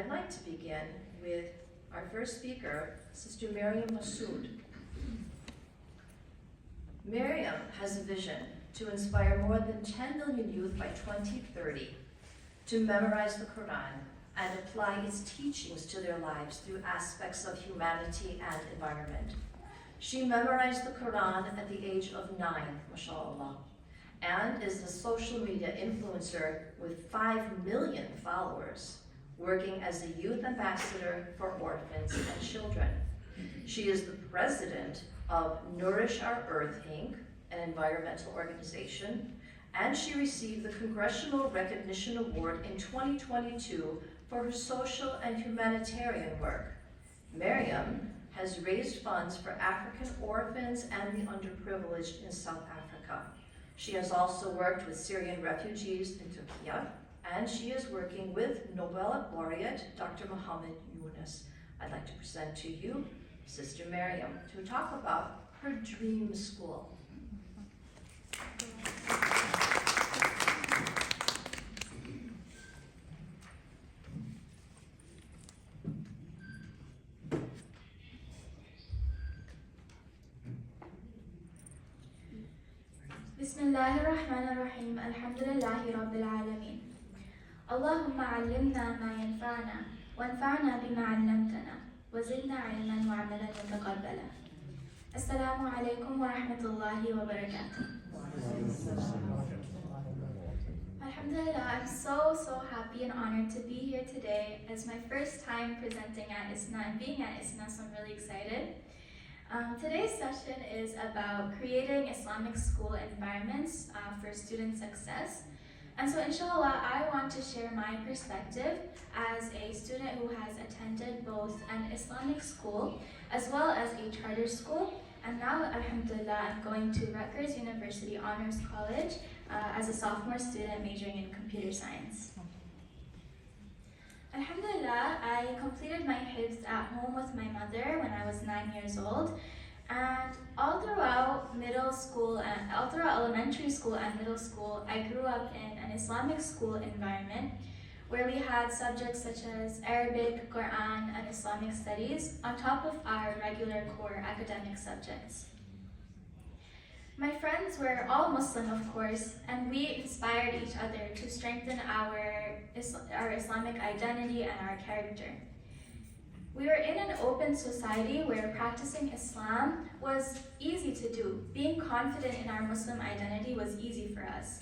I'd like to begin with our first speaker, Sister Maryam Masud. Maryam has a vision to inspire more than 10 million youth by 2030 to memorize the Quran and apply its teachings to their lives through aspects of humanity and environment. She memorized the Quran at the age of 9, mashallah, and is a social media influencer with 5 million followers, working as a youth ambassador for orphans and children. She is the president of Nourish Our Earth, Inc., an environmental organization, and she received the Congressional Recognition Award in 2022 for her social and humanitarian work. Maryam has raised funds for African orphans and the underprivileged in South Africa. She has also worked with Syrian refugees in Turkey, and she is working with Nobel laureate Dr. Muhammad Yunus. I'd like to present to you Sister Maryam to talk about her dream school. بسم الله الرحمن الرحيم الحمد لله رب العالمين اللهم علمنا ما ينفعنا وانفعنا بما علمتنا وزدنا علما وعملا متقبلا السلام عليكم ورحمة الله وبركاته. Alhamdulillah, I'm so happy and honored to be here today. It's my first time presenting at ISNA and being at ISNA, so I'm really excited. Today's session is about creating Islamic school environments for student success. And so inshallah, I want to share my perspective as a student who has attended both an Islamic school as well as a charter school. And now, alhamdulillah, I'm going to Rutgers University Honors College as a sophomore student majoring in computer science. Alhamdulillah, I completed my hifz at home with my mother when I was 9 years old. And all throughout middle school and all throughout elementary school and middle school, I grew up in an Islamic school environment where we had subjects such as Arabic, Qur'an, and Islamic studies on top of our regular core academic subjects. My friends were all Muslim, of course, and we inspired each other to strengthen our Islamic identity and our character. We were in an open society where practicing Islam was easy to do. Being confident in our Muslim identity was easy for us.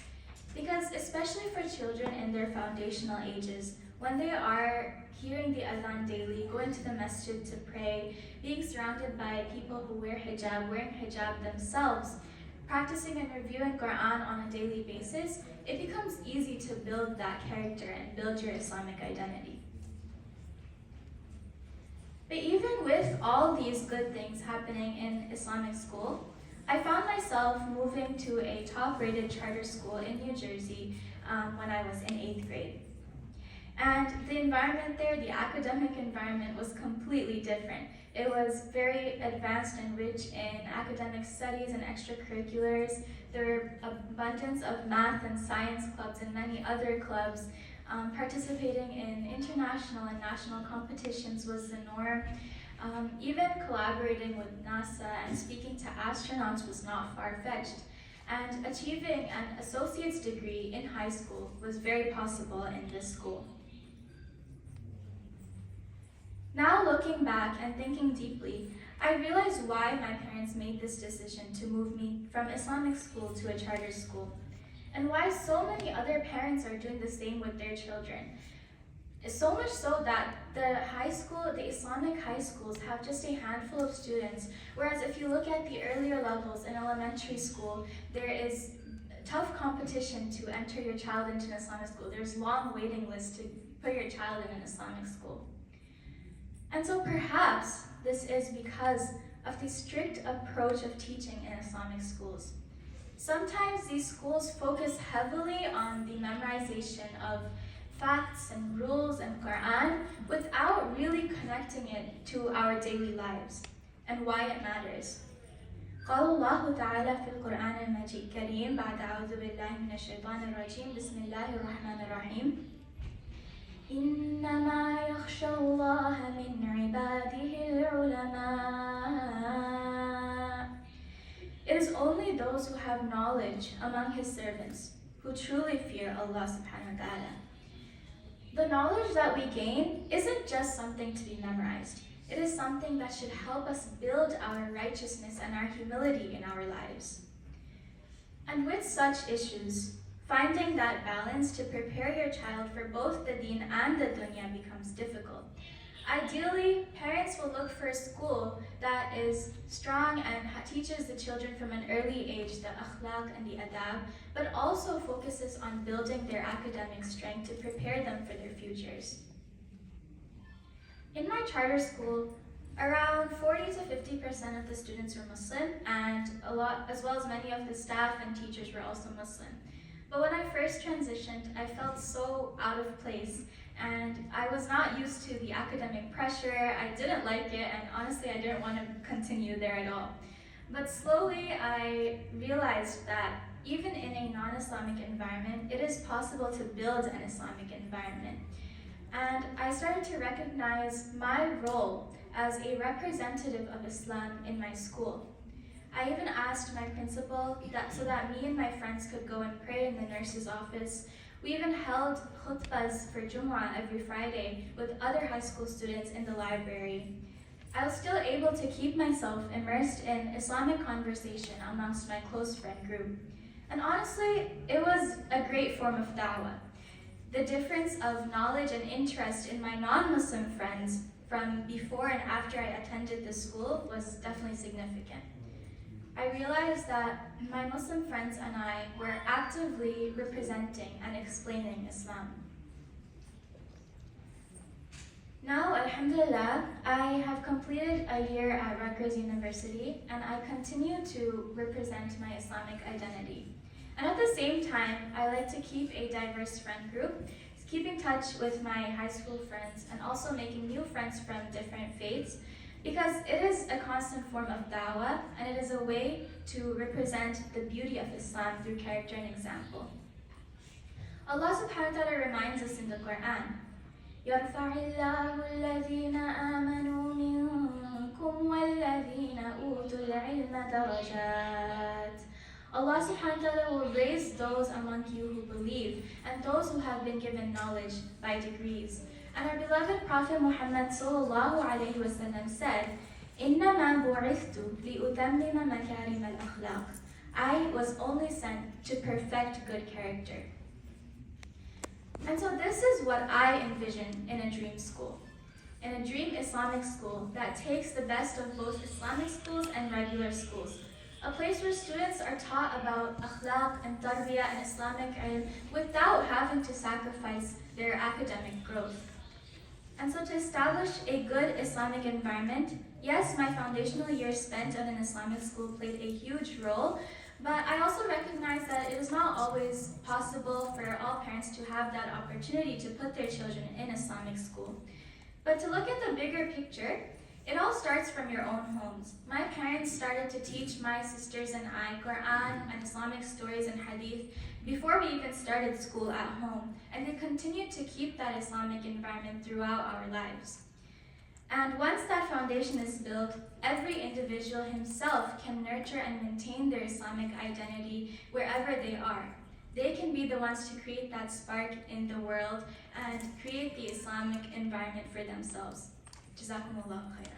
Because especially for children in their foundational ages, when they are hearing the adhan daily, going to the masjid to pray, being surrounded by people who wear hijab, wearing hijab themselves, practicing and reviewing Qur'an on a daily basis, it becomes easy to build that character and build your Islamic identity. But even with all these good things happening in Islamic school, I found myself moving to a top-rated charter school in New Jersey when I was in 8th grade. And the environment there, the academic environment, was completely different. It was very advanced and rich in academic studies and extracurriculars. There were abundance of math and science clubs and many other clubs. Participating in international and national competitions was the norm. Even collaborating with NASA and speaking to astronauts was not far-fetched. And achieving an associate's degree in high school was very possible in this school. Now looking back and thinking deeply, I realized why my parents made this decision to move me from Islamic school to a charter school, and why so many other parents are doing the same with their children. So much so that the Islamic high schools have just a handful of students, whereas if you look at the earlier levels in elementary school, there is tough competition to enter your child into an Islamic school. There's long waiting lists to put your child in an Islamic school. And so perhaps this is because of the strict approach of teaching in Islamic schools. Sometimes these schools focus heavily on the memorization of facts and rules and Qur'an without really connecting it to our daily lives and why it matters. قال الله تعالى في القرآن الكريم بعد أعوذ بالله من الشيطان الرجيم بسم الله الرحمن الرحيم إنما يخشى الله من عباده العلماء. It is only those who have knowledge among his servants who truly fear Allah subhanahu wa ta'ala. The knowledge that we gain isn't just something to be memorized. It is something that should help us build our righteousness and our humility in our lives. And with such issues, finding that balance to prepare your child for both the deen and the dunya becomes difficult. Ideally, parents will look for a school that is strong and teaches the children from an early age the akhlaq and the adab, but also focuses on building their academic strength to prepare them for their futures. In my charter school, around 40 to 50% of the students were Muslim, and as well as many of the staff and teachers were also Muslim. But when I first transitioned, I felt so out of place, and I was not used to the academic pressure. I didn't like it, and honestly, I didn't want to continue there at all. But slowly, I realized that even in a non-Islamic environment, it is possible to build an Islamic environment. And I started to recognize my role as a representative of Islam in my school. I even asked my principal so that me and my friends could go and pray in the nurse's office. We even held khutbahs for Jumu'ah every Friday with other high school students in the library. I was still able to keep myself immersed in Islamic conversation amongst my close friend group. And honestly, it was a great form of da'wah. The difference of knowledge and interest in my non-Muslim friends from before and after I attended the school was definitely significant. I realized that my Muslim friends and I were actively representing and explaining Islam. Now, alhamdulillah, I have completed a year at Rutgers University, and I continue to represent my Islamic identity. And at the same time, I like to keep a diverse friend group, keep in touch with my high school friends, and also making new friends from different faiths, because it is a constant form of da'wah, and it is a way to represent the beauty of Islam through character and example. Allah subhanahu wa ta'ala reminds us in the Qur'an, يَرْفَعِ اللَّهُ الَّذِينَ آمَنُوا مِنكُمْ وَالَّذِينَ أُوتُوا الْعِلْمَ دَرَجَاتٍ. Allah subhanahu wa ta'ala will raise those among you who believe and those who have been given knowledge by degrees. And our beloved Prophet Muhammad sallallahu alayhi wa sallam said, إِنَّمَا بُعِثْتُ لِأُتَمِّمَ مَكَارِمَ الْأَخْلَاقِ. I was only sent to perfect good character. And so this is what I envision in a dream school. In a dream Islamic school that takes the best of both Islamic schools and regular schools. A place where students are taught about akhlaq and tarbiyah and Islamic ilm without having to sacrifice their academic growth. And so to establish a good Islamic environment, yes, my foundational years spent at an Islamic school played a huge role, but I also recognize that it is not always possible for all parents to have that opportunity to put their children in Islamic school. But to look at the bigger picture, it all starts from your own homes. My parents started to teach my sisters and I Qur'an and Islamic stories and hadith before we even started school at home, and they continued to keep that Islamic environment throughout our lives. And once that foundation is built, every individual himself can nurture and maintain their Islamic identity wherever they are. They can be the ones to create that spark in the world and create the Islamic environment for themselves. Jazakumullahu khairan.